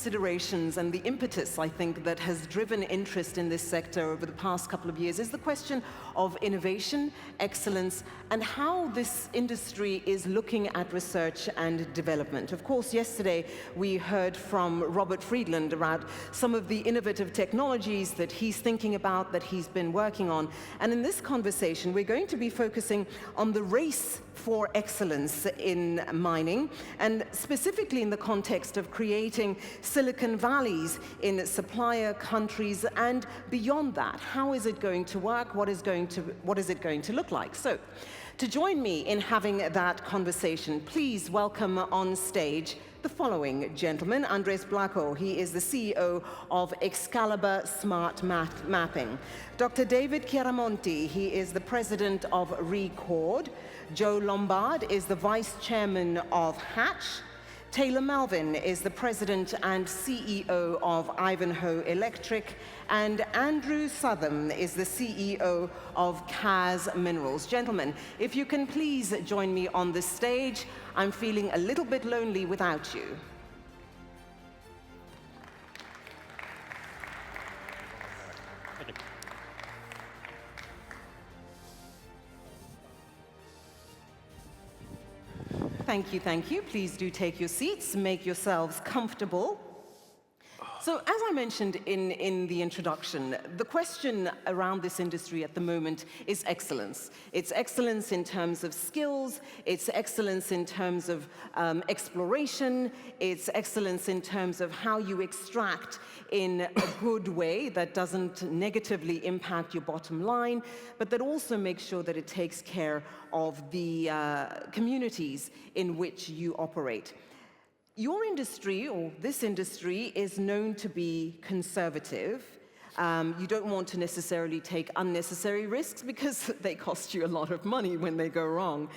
considerations and the impetus, I think, that has driven interest in this sector over the past couple of years is the question of innovation, excellence, and how this industry is looking at research and development. Of course, yesterday we heard from Robert Friedland about some of the innovative technologies that he's thinking about, that he's been working on. And in this conversation, we're going to be focusing on the race for excellence in mining, and specifically in the context of creating Silicon Valleys in supplier countries and beyond that. How is it going to work? What is it going to look like? So, to join me in having that conversation, please welcome on stage the following gentleman. Andres Blanco, he is the CEO of Excalibur Smart Mapping. Dr. David Chiaramonti, he is the president of Record. Joe Lombard is the vice chairman of Hatch. Taylor Melvin is the president and CEO of Ivanhoe Electric, and Andrew Southam is the CEO of Kaz Minerals. Gentlemen, if you can please join me on the stage. I'm feeling a little bit lonely without you. Thank you, thank you. Please do take your seats, make yourselves comfortable. So, as I mentioned in the introduction, the question around this industry at the moment is excellence. It's excellence in terms of skills, it's excellence in terms of exploration, it's excellence in terms of how you extract in a good way that doesn't negatively impact your bottom line, but that also makes sure that it takes care of the communities in which you operate. Your industry, or this industry, is known to be conservative. You don't want to necessarily take unnecessary risks because they cost you a lot of money when they go wrong.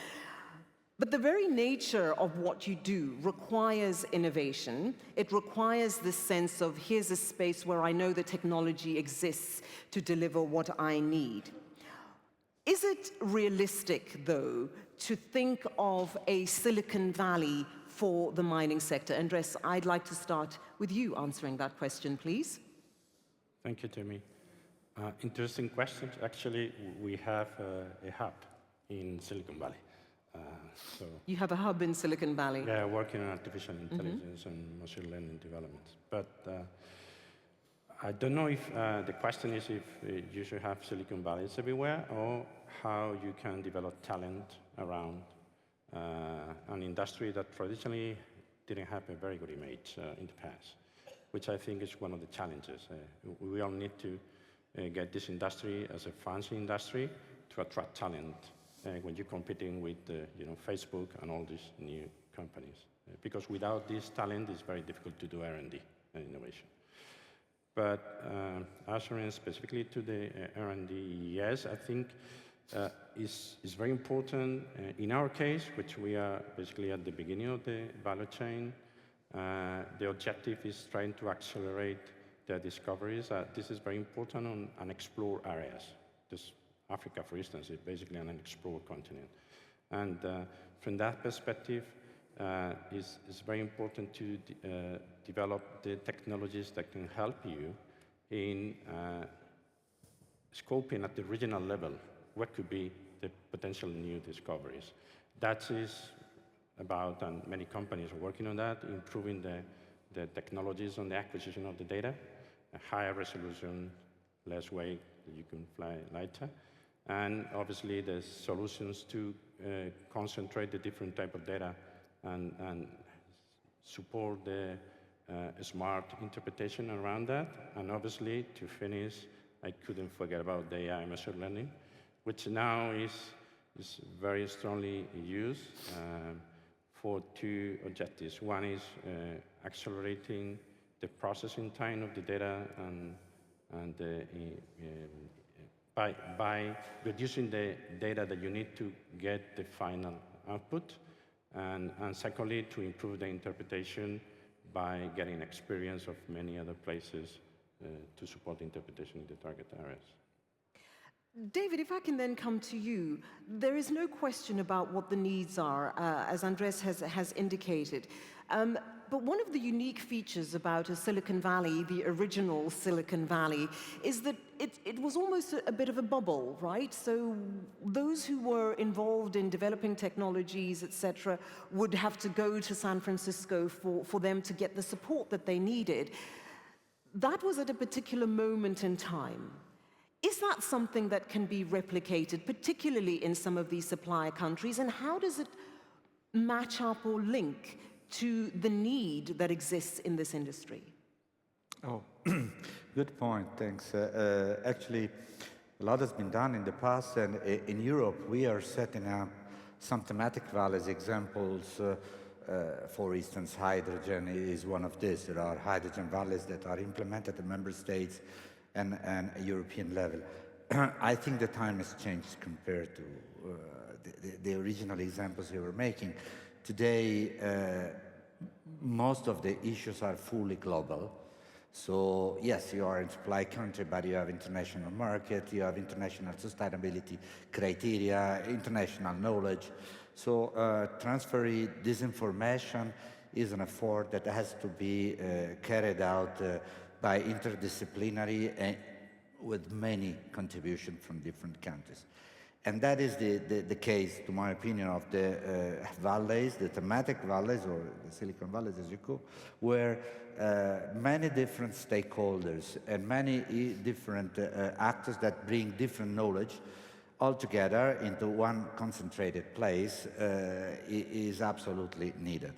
But the very nature of what you do requires innovation. It requires this sense of, here's a space where I know the technology exists to deliver what I need. Is it realistic, though, to think of a Silicon Valley for the mining sector? Andres, I'd like to start with you answering that question, please. Thank you, Timmy. Interesting question. Actually, we have a hub in Silicon Valley. So you have a hub in Silicon Valley? Yeah, working on artificial intelligence and machine learning developments. But I don't know if the question is if you should have Silicon Valleys everywhere, or how you can develop talent around an industry that traditionally didn't have a very good image in the past, which I think is one of the challenges. We all need to get this industry as a fancy industry to attract talent when you're competing with Facebook and all these new companies. Because without this talent, it's very difficult to do R&D and innovation. But answering specifically to the R&D, yes, I think is very important. In our case, which we are basically at the beginning of the value chain, the objective is trying to accelerate the discoveries. This is very important on unexplored areas. This Africa, for instance, is basically an unexplored continent. And from that perspective, it's very important to develop the technologies that can help you in scoping at the regional level what could be the potential new discoveries. That is about, and many companies are working on that, improving the technologies on the acquisition of the data, a higher resolution, less weight, that you can fly lighter, and obviously the solutions to concentrate the different type of data and support the smart interpretation around that. And obviously, to finish, I couldn't forget about the AI machine learning, which now is very strongly used for two objectives. One is accelerating the processing time of the data and by reducing the data that you need to get the final output, and secondly, to improve the interpretation by getting experience of many other places to support the interpretation in the target areas. David, if I can then come to you, there is no question about what the needs are, as Andres has indicated. But one of the unique features about a Silicon Valley, the original Silicon Valley, is that it was almost a bit of a bubble, right? So those who were involved in developing technologies, etc., would have to go to San Francisco for them to get the support that they needed. That was at a particular moment in time. Is that something that can be replicated, particularly in some of these supplier countries, and how does it match up or link to the need that exists in this industry? Oh, good point, thanks. Actually, a lot has been done in the past, and in Europe, we are setting up some thematic valleys examples. For instance, hydrogen is one of these. There are hydrogen valleys that are implemented at member states and European level. I think the time has changed compared to the original examples you were making. Today, most of the issues are fully global. So yes, you are in supply country, but you have international market, you have international sustainability criteria, international knowledge. So transferring this information is an effort that has to be carried out by interdisciplinary and with many contributions from different countries. And that is the case, to my opinion, of the valleys, the thematic valleys, or the Silicon Valleys, as you call, where many different stakeholders and many different actors that bring different knowledge all together into one concentrated place is absolutely needed.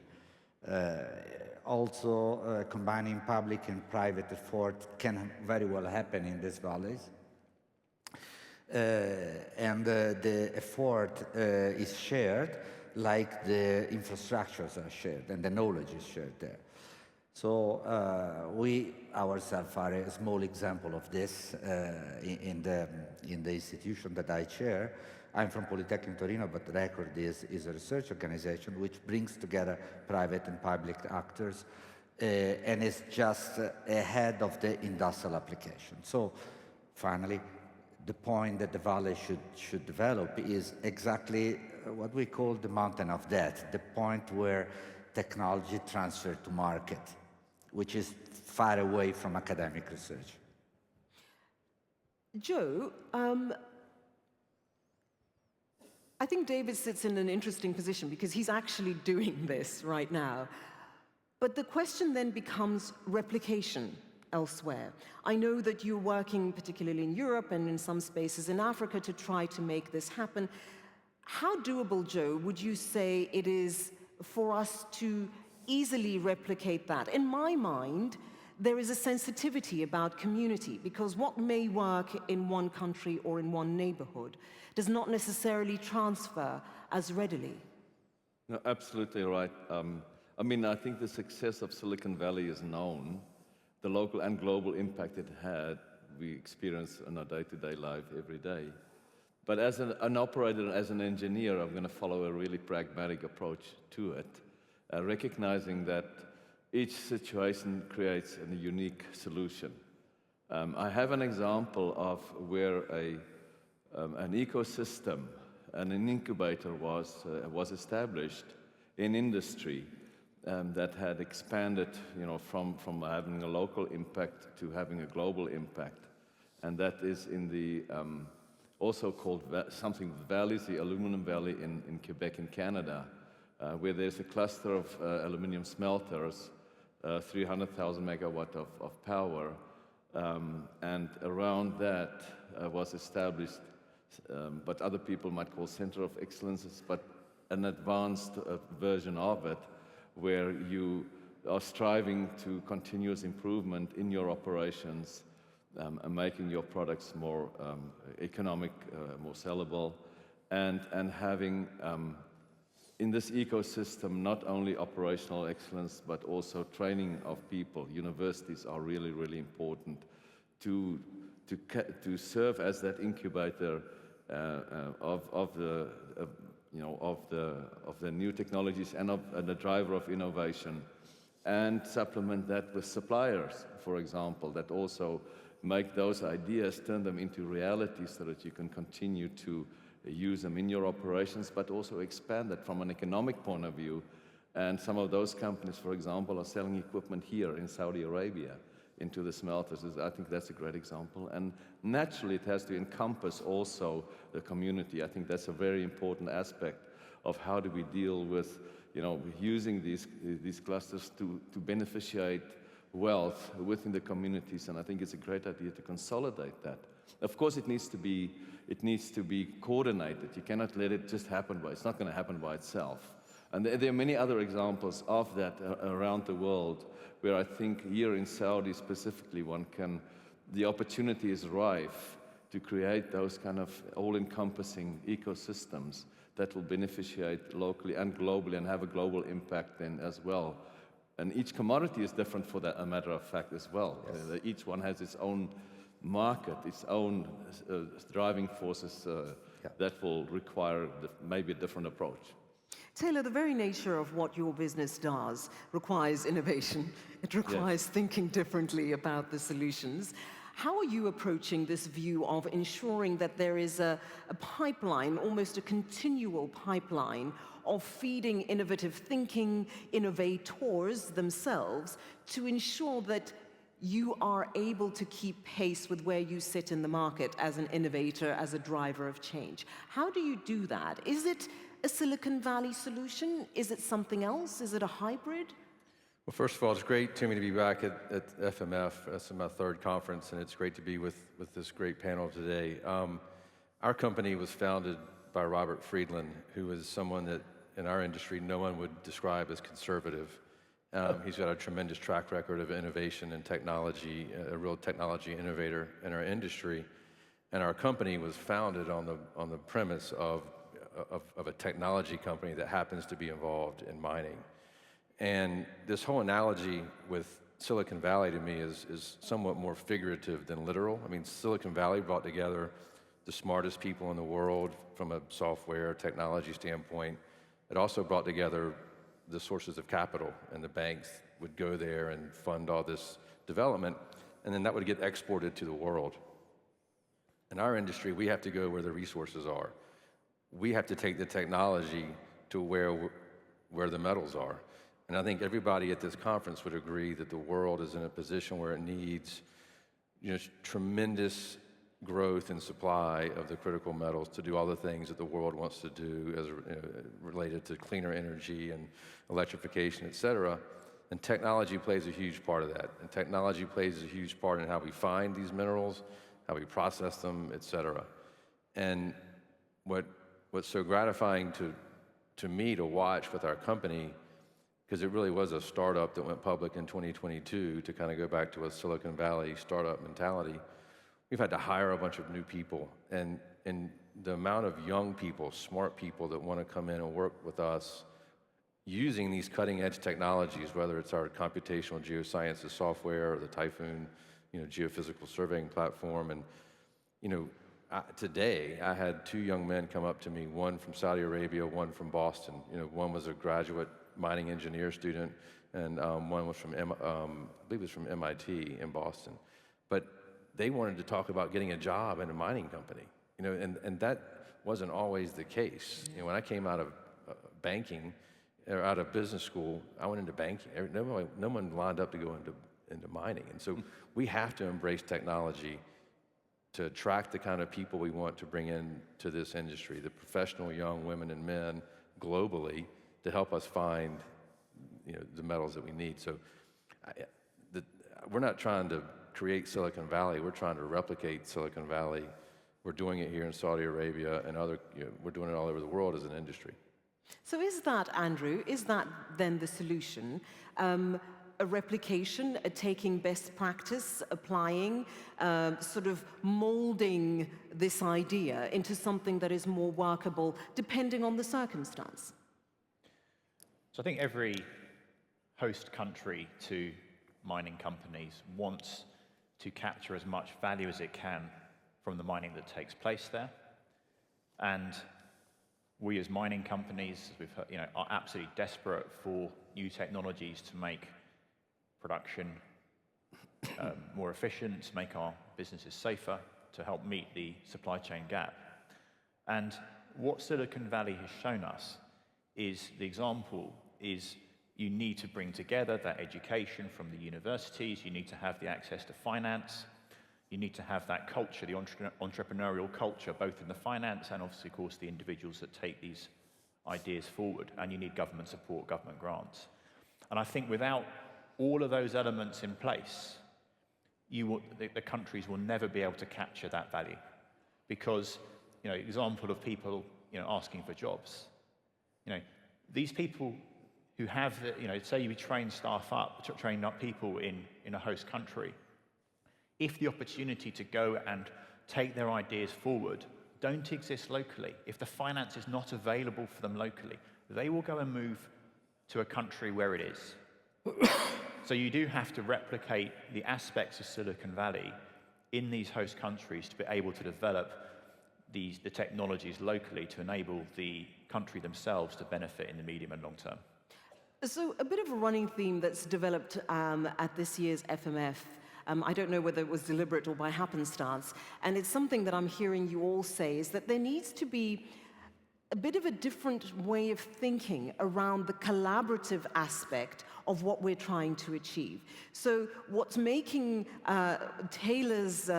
Also, combining public and private effort can very well happen in these valleys. And the effort is shared like the infrastructures are shared and the knowledge is shared there. So we ourselves are a small example of this in the institution that I chair. I'm from Polytechnic Torino, but Record is a research organization which brings together private and public actors and is just ahead of the industrial application. So finally, the point that the valley should develop is exactly what we call the mountain of death, the point where technology transfer to market, which is far away from academic research. Joe, I think David sits in an interesting position because he's actually doing this right now. But the question then becomes replication elsewhere. I know that you're working particularly in Europe and in some spaces in Africa to try to make this happen. How doable, Joe, would you say it is for us to easily replicate that? In my mind, there is a sensitivity about community because what may work in one country or in one neighborhood does not necessarily transfer as readily. No, absolutely right. I mean, I think the success of Silicon Valley is known. The local and global impact it had, we experience in our day-to-day life every day. But as an operator, as an engineer, I'm going to follow a really pragmatic approach to it, recognizing that each situation creates a unique solution. I have an example of where an ecosystem and an incubator was established in industry that had expanded, from having a local impact to having a global impact, and that is in the also called something valleys, the Aluminum Valley in Quebec, in Canada, where there's a cluster of aluminum smelters, 300,000 megawatt of power, and around that was established, but other people might call center of excellence, but an advanced version of it, where you are striving to continuous improvement in your operations and making your products more economic, more sellable, and having in this ecosystem not only operational excellence but also training of people. Universities are really, really important to serve as that incubator of the new technologies and the driver of innovation, and supplement that with suppliers, for example, that also make those ideas, turn them into reality so that you can continue to use them in your operations, but also expand it from an economic point of view, And some of those companies, for example, are selling equipment here in Saudi Arabia into the smelters. I think that's a great example. And naturally, it has to encompass also the community. I think that's a very important aspect of how do we deal with, using these clusters to beneficiate wealth within the communities. And I think it's a great idea to consolidate that. Of course, it needs to be coordinated. You cannot let it just happen it's not going to happen by itself. And there are many other examples of that around the world where I think here in Saudi specifically the opportunity is rife to create those kind of all-encompassing ecosystems that will beneficiate locally and globally and have a global impact then as well. And each commodity is different for that, a matter of fact as well. Yes. Each one has its own market, its own driving forces that will require maybe a different approach. Taylor, the very nature of what your business does requires innovation. It requires thinking differently about the solutions. How are you approaching this view of ensuring that there is a pipeline, almost a continual pipeline, of feeding innovative thinking, innovators themselves, to ensure that you are able to keep pace with where you sit in the market as an innovator, as a driver of change? How do you do that? Is it a Silicon Valley solution? Is it something else? Is it a hybrid? Well, first of all, it's great, Tumi, to be back at FMF. That's my third conference, and it's great to be with this great panel today. Our company was founded by Robert Friedland, who is someone that in our industry no one would describe as conservative. He's got a tremendous track record of innovation and technology, a real technology innovator in our industry. And our company was founded on the premise of a technology company that happens to be involved in mining. And this whole analogy with Silicon Valley to me is somewhat more figurative than literal. I mean, Silicon Valley brought together the smartest people in the world from a software technology standpoint. It also brought together the sources of capital, and the banks would go there and fund all this development, and then that would get exported to the world. In our industry, we have to go where the resources are. We have to take the technology to where the metals are. And I think everybody at this conference would agree that the world is in a position where it needs tremendous growth in supply of the critical metals to do all the things that the world wants to do as related to cleaner energy and electrification, et cetera. And technology plays a huge part of that. And technology plays a huge part in how we find these minerals, how we process them, et cetera. And what's so gratifying to me to watch with our company, because it really was a startup that went public in 2022, to kind of go back to a Silicon Valley startup mentality, we've had to hire a bunch of new people. And the amount of young people, smart people that want to come in and work with us using these cutting edge technologies, whether it's our computational geosciences software or the Typhoon, geophysical surveying platform. And, today I had two young men come up to me, one from Saudi Arabia, one from Boston. One was a graduate mining engineer student, and one was from, I believe it was from MIT in Boston. But they wanted to talk about getting a job in a mining company, and that wasn't always the case. When I came out of banking, or out of business school, I went into banking. No one lined up to go into mining. And so we have to embrace technology to attract the kind of people we want to bring in to this industry, the professional young women and men globally, to help us find the metals that we need. So we're not trying to create Silicon Valley, we're trying to replicate Silicon Valley. We're doing it here in Saudi Arabia and we're doing it all over the world as an industry. So is that, Andrew, is that then the solution? A replication, taking best practice, applying, sort of molding this idea into something that is more workable depending on the circumstance? So I think every host country to mining companies wants to capture as much value as it can from the mining that takes place there. And we as mining companies, as we've heard, are absolutely desperate for new technologies to make production more efficient, to make our businesses safer, to help meet the supply chain gap. And what Silicon Valley has shown us is the example is you need to bring together that education from the universities, you need to have the access to finance, you need to have that culture, the entrepreneurial culture, both in the finance and obviously, of course, the individuals that take these ideas forward, and you need government support, government grants. And I think without all of those elements in place, the countries will never be able to capture that value. Because, example of people, asking for jobs. These people who have, say you train up people in a host country, if the opportunity to go and take their ideas forward don't exist locally, if the finance is not available for them locally, they will go and move to a country where it is. So you do have to replicate the aspects of Silicon Valley in these host countries to be able to develop the technologies locally to enable the country themselves to benefit in the medium and long term. So a bit of a running theme that's developed at this year's FMF, I don't know whether it was deliberate or by happenstance, and it's something that I'm hearing you all say, is that there needs to be a bit of a different way of thinking around the collaborative aspect of what we're trying to achieve. So what's making Taylor's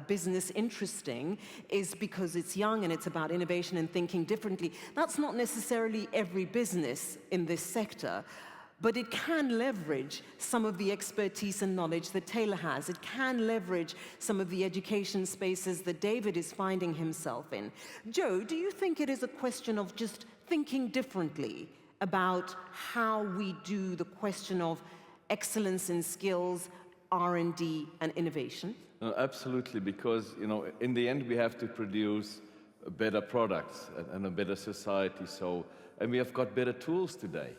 business interesting is because it's young and it's about innovation and thinking differently. That's not necessarily every business in this sector, but it can leverage some of the expertise and knowledge that Taylor has. It can leverage some of the education spaces that David is finding himself in. Joe, do you think it is a question of just thinking differently about how we do the question of excellence in skills, R&D, and innovation? Absolutely, because in the end we have to produce better products and a better society. And we have got better tools today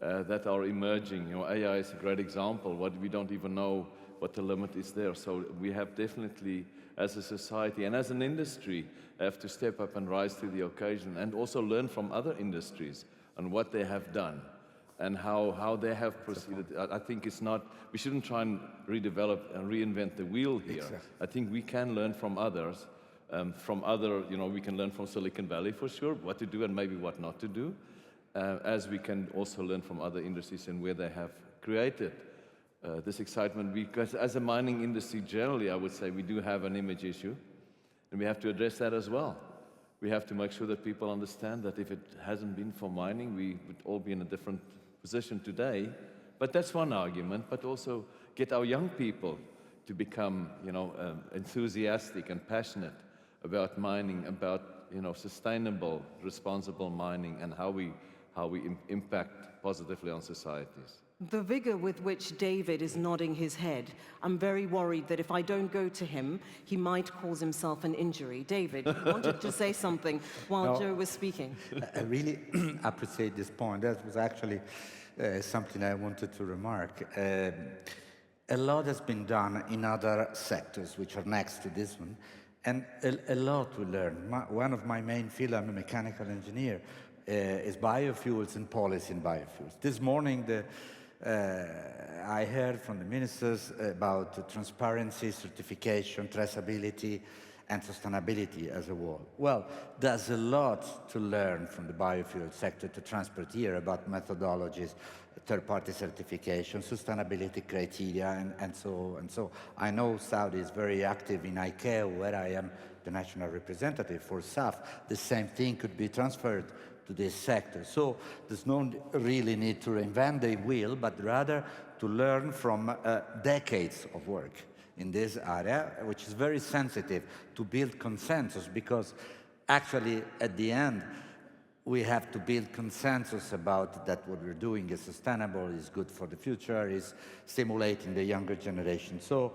that are emerging. AI is a great example. We don't even know what the limit is there. So we have definitely, as a society and as an industry, have to step up and rise to the occasion, and also learn from other industries on what they have done and how they have proceeded. I think we shouldn't try and redevelop and reinvent the wheel here. Exactly. I think we can learn from others, we can learn from Silicon Valley for sure, what to do and maybe what not to do, as we can also learn from other industries and where they have created this excitement. Because as a mining industry generally, I would say we do have an image issue, and we have to address that as well. We have to make sure that people understand that if it hasn't been for mining, we would all be in a different position today. But that's one argument, but also get our young people to become, enthusiastic and passionate about mining, about, sustainable, responsible mining, and how we impact positively on societies. The vigor with which David is nodding his head, I'm very worried that if I don't go to him, he might cause himself an injury. David, you wanted to say something while Joe was speaking. I really appreciate this point. That was actually something I wanted to remark. A lot has been done in other sectors which are next to this one, and a lot to learn. One of my main fields, I'm a mechanical engineer, is biofuels and policy in biofuels. This morning, I heard from the ministers about transparency, certification, traceability, and sustainability as a whole. Well, there's a lot to learn from the biofuel sector to transport here about methodologies, third-party certification, sustainability criteria, and so on. So I know Saudi is very active in ICAO, where I am the national representative for SAF. The same thing could be transferred to this sector. So there's no really need to reinvent the wheel, but rather to learn from decades of work in this area, which is very sensitive to build consensus, because actually at the end we have to build consensus about that what we're doing is sustainable, is good for the future, is stimulating the younger generation. So,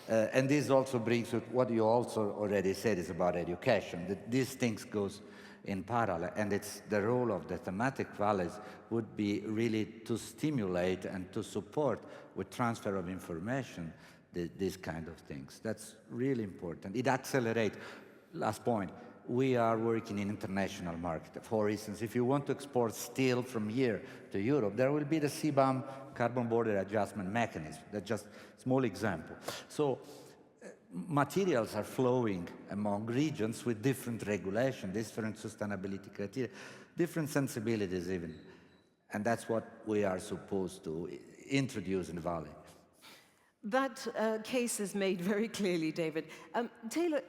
and this also brings with what you also already said is about education, that these things goes in parallel, and it's the role of the thematic valleys would be really to stimulate and to support with transfer of information these kind of things. That's really important. It accelerates. Last point, we are working in international market. For instance, if you want to export steel from here to Europe, there will be the CBAM carbon border adjustment mechanism. That's just a small example. So materials are flowing among regions with different regulation, different sustainability criteria, different sensibilities even. And that's what we are supposed to introduce in the Valley. That case is made very clearly, David. Taylor,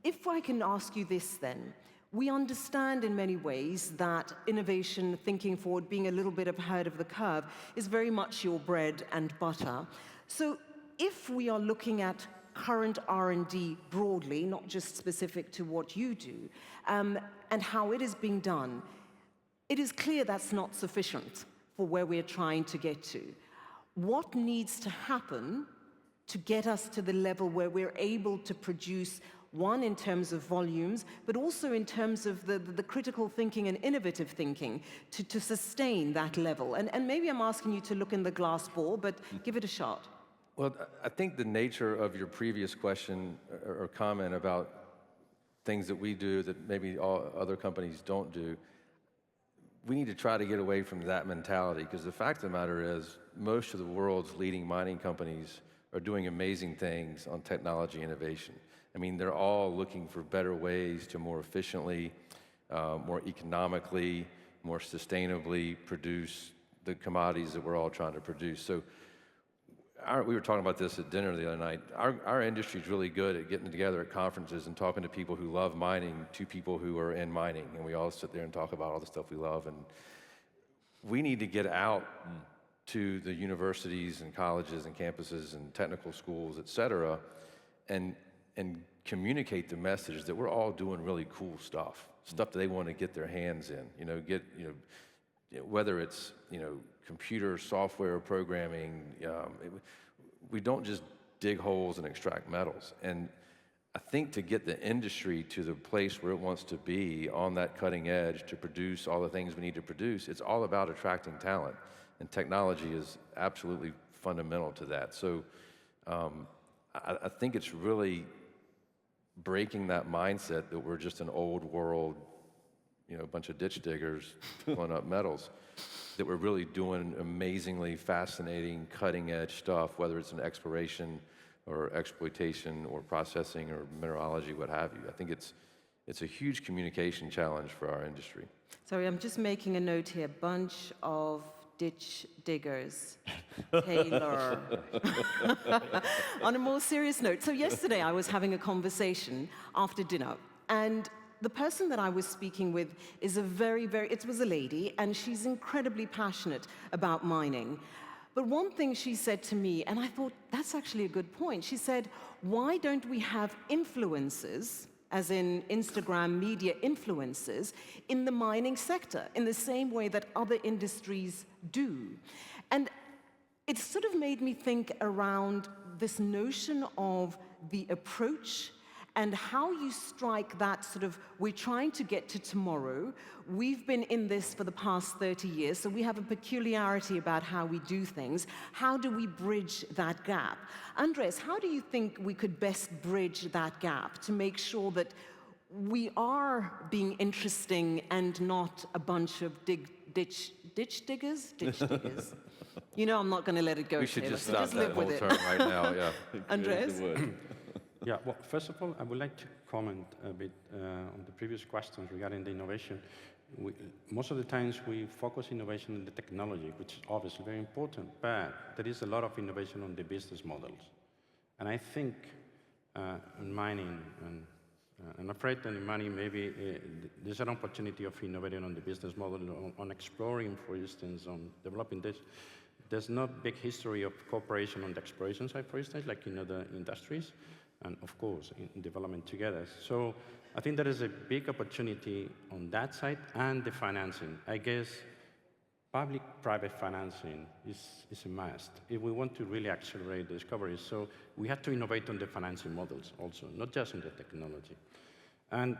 if I can ask you this then, we understand in many ways that innovation, thinking forward, being a little bit ahead of the curve is very much your bread and butter. So if we are looking at current R&D broadly, not just specific to what you do, and how it is being done, it is clear that's not sufficient for where we're trying to get to. What needs to happen to get us to the level where we're able to produce, one, in terms of volumes, but also in terms of the critical thinking and innovative thinking to sustain that level? And maybe I'm asking you to look in the glass ball, but give it a shot. Well, I think the nature of your previous question or comment about things that we do that maybe all other companies don't do, we need to try to get away from that mentality, because the fact of the matter is most of the world's leading mining companies are doing amazing things on technology innovation. I mean, they're all looking for better ways to more efficiently, more economically, more sustainably produce the commodities that we're all trying to produce. So we were talking about this at dinner the other night. Our industry is really good at getting together at conferences and talking to people who love mining, to people who are in mining, and we all sit there and talk about all the stuff we love. And we need to get out to the universities and colleges and campuses and technical schools, et cetera, and communicate the message that we're all doing really cool stuff that they want to get their hands in. Whether it's computer software programming, we don't just dig holes and extract metals. And I think to get the industry to the place where it wants to be on that cutting edge to produce all the things we need to produce, it's all about attracting talent. And technology is absolutely fundamental to that. So I think it's really breaking that mindset that we're just an old world, a bunch of ditch diggers pulling up metals, that we're really doing amazingly fascinating, cutting-edge stuff, whether it's in exploration or exploitation or processing or mineralogy, what have you. I think it's a huge communication challenge for our industry. Sorry, I'm just making a note here. Bunch of ditch diggers. Taylor. On a more serious note, so yesterday I was having a conversation after dinner, and the person that I was speaking with is it was a lady, and she's incredibly passionate about mining. But one thing she said to me, and I thought, that's actually a good point. She said, why don't we have influencers, as in Instagram media influencers, in the mining sector, in the same way that other industries do? And it sort of made me think around this notion of the approach and how you strike that sort of, we're trying to get to tomorrow. We've been in this for the past 30 years, so we have a peculiarity about how we do things. How do we bridge that gap? Andres, how do you think we could best bridge that gap to make sure that we are being interesting and not a bunch of ditch diggers? Ditch diggers. I'm not going to let it go. We should Taylor, just so stop that live whole with term right now, yeah. Andres? Yeah, well, first of all, I would like to comment a bit on the previous questions regarding the innovation. Most of the times we focus innovation on the technology, which is obviously very important, but there is a lot of innovation on the business models. And I think in mining, and I'm afraid that in mining maybe there's an opportunity of innovating on the business model, on exploring, for instance, on developing this. There's not big history of cooperation on the exploration side, for instance, like in other industries, and of course, in development together. So I think there is a big opportunity on that side, and the financing. I guess public-private financing is a must if we want to really accelerate the discovery. So we have to innovate on the financing models also, not just on the technology. And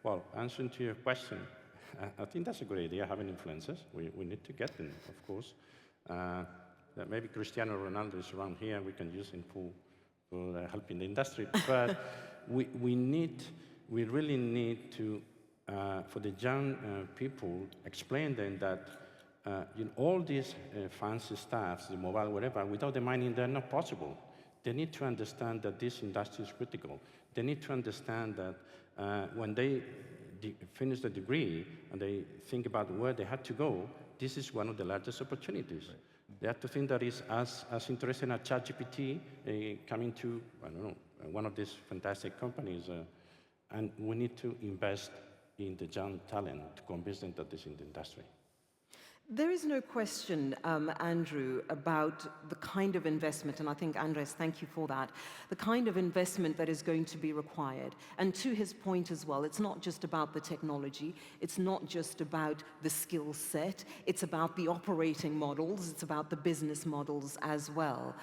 well, answering to your question, I think that's a good idea, having influencers. We need to get them, of course. That maybe Cristiano Ronaldo is around here, and we can use him for helping the industry. But we really need to, for the young people, explain them that all these fancy stuff, the mobile, whatever, without the mining, they're not possible. They need to understand that this industry is critical. They need to understand that when they finish the degree and they think about where they had to go, this is one of the largest opportunities. Right. They have to think that it's as interesting as ChatGPT coming to, I don't know, one of these fantastic companies. And we need to invest in the young talent to convince them that this is in the industry. There is no question, Andrew, about the kind of investment, and I think, Andres, thank you for that, the kind of investment that is going to be required. And to his point as well, it's not just about the technology, it's not just about the skill set, it's about the operating models, it's about the business models as well.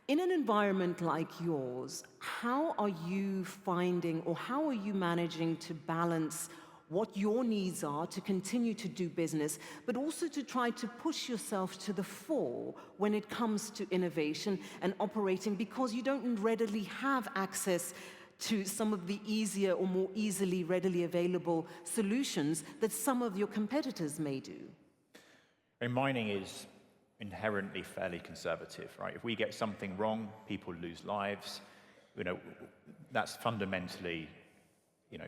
In an environment like yours, how are you finding, or how are you managing to balance what your needs are to continue to do business, but also to try to push yourself to the fore when it comes to innovation and operating, because you don't readily have access to some of the easier or more easily readily available solutions that some of your competitors may do? And mining is inherently fairly conservative, right? If we get something wrong, people lose lives. You know, that's fundamentally, you know,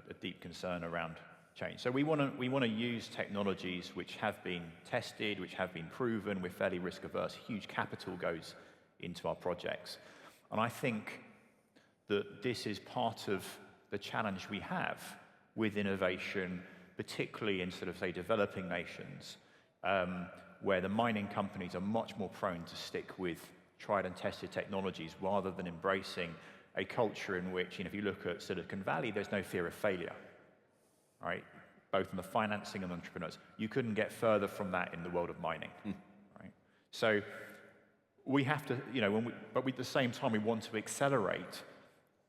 a deep concern around change. So we want to use technologies which have been tested, which have been proven. We're fairly risk averse. Huge capital goes into our projects, and I think that this is part of the challenge we have with innovation, particularly in sort of, say, developing nations, where the mining companies are much more prone to stick with tried and tested technologies rather than embracing a culture in which, you know, if you look at Silicon Valley, there's no fear of failure, right? Both in the financing and entrepreneurs. You couldn't get further from that in the world of mining, right? So we have to, you know, but at the same time, we want to accelerate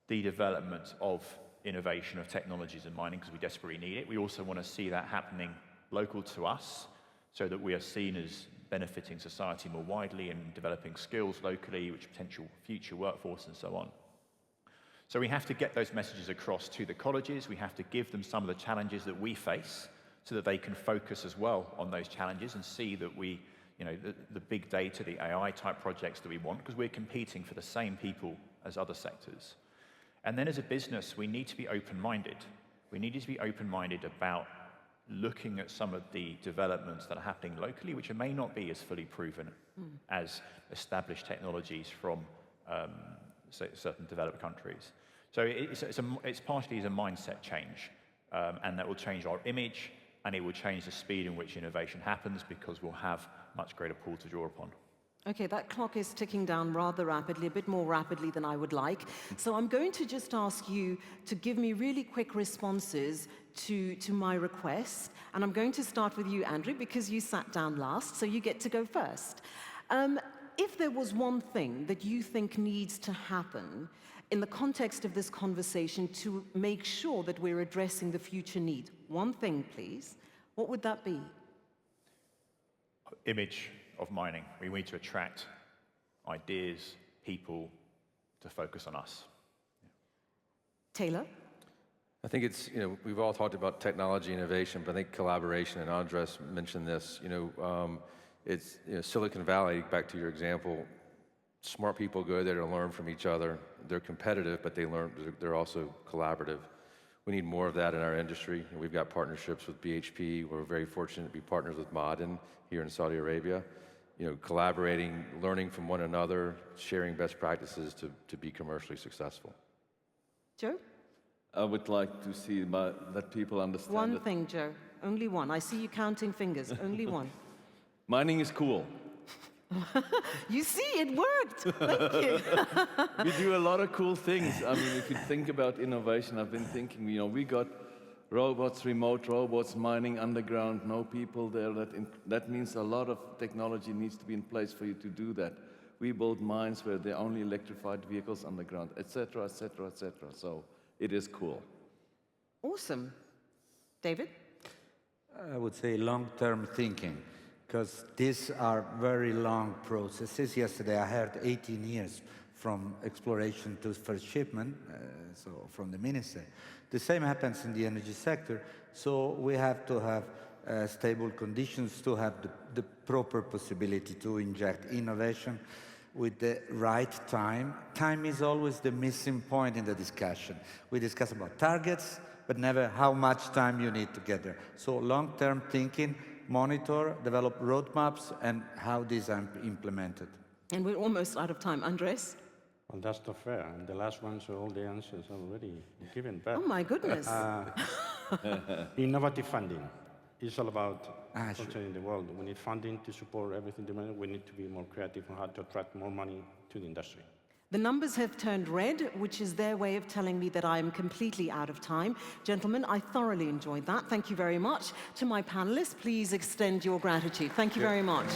the development of innovation of technologies in mining because we desperately need it. We also want to see that happening local to us so that we are seen as benefiting society more widely and developing skills locally, which potential future workforce and so on. So we have to get those messages across to the colleges. We have to give them some of the challenges that we face so that they can focus as well on those challenges and see that we, you know, the big data, the AI type projects that we want, because we're competing for the same people as other sectors. And then as a business, we need to be open-minded. We need to be open-minded about looking at some of the developments that are happening locally, which may not be as fully proven as established technologies from certain developed countries. So it's partially a mindset change, and that will change our image, and it will change the speed in which innovation happens because we'll have much greater pool to draw upon. Okay, that clock is ticking down rather rapidly, a bit more rapidly than I would like. So I'm going to just ask you to give me really quick responses to my request. And I'm going to start with you, Andrew, because you sat down last, so you get to go first. If there was one thing that you think needs to happen in the context of this conversation to make sure that we're addressing the future needs, one thing, please, what would that be? Image of mining. We need to attract ideas, people to focus on us. Taylor? I think it's, you know, we've all talked about technology innovation, but I think collaboration, and Andres mentioned this, you know, it's, you know, Silicon Valley, back to your example, smart people go there to learn from each other. They're competitive, but they're also collaborative. We need more of that in our industry. We've got partnerships with BHP. We're very fortunate to be partners with Ma'aden here in Saudi Arabia. You know, collaborating, learning from one another, sharing best practices to be commercially successful. Joe? I would like to see that people understand One thing, Joe. Only one. I see you counting fingers. Only one. Mining is cool. You see, it worked. Thank you. We do a lot of cool things. I mean, if you think about innovation, I've been thinking, you know, we got robots, remote robots, mining underground, no people there. That means a lot of technology needs to be in place for you to do that. We build mines where there are only electrified vehicles underground, et cetera, et cetera, et cetera. So it is cool. Awesome. David? I would say long-term thinking, because these are very long processes. Yesterday I heard 18 years from exploration to first shipment, so from the minister. The same happens in the energy sector, so we have to have stable conditions to have the proper possibility to inject innovation with the right time. Time is always the missing point in the discussion. We discuss about targets, but never how much time you need to get there. So long-term thinking, monitor, develop roadmaps, and how these are implemented. And we're almost out of time. Andres? Well, that's not fair. I'm the last one, so all the answers are already given. But, oh, my goodness. Innovative funding is all about sure. the world. We need funding to support everything. We need to be more creative on how to attract more money to the industry. The numbers have turned red, which is their way of telling me that I am completely out of time. Gentlemen, I thoroughly enjoyed that. Thank you very much. To my panelists, please extend your gratitude. Thank you very much.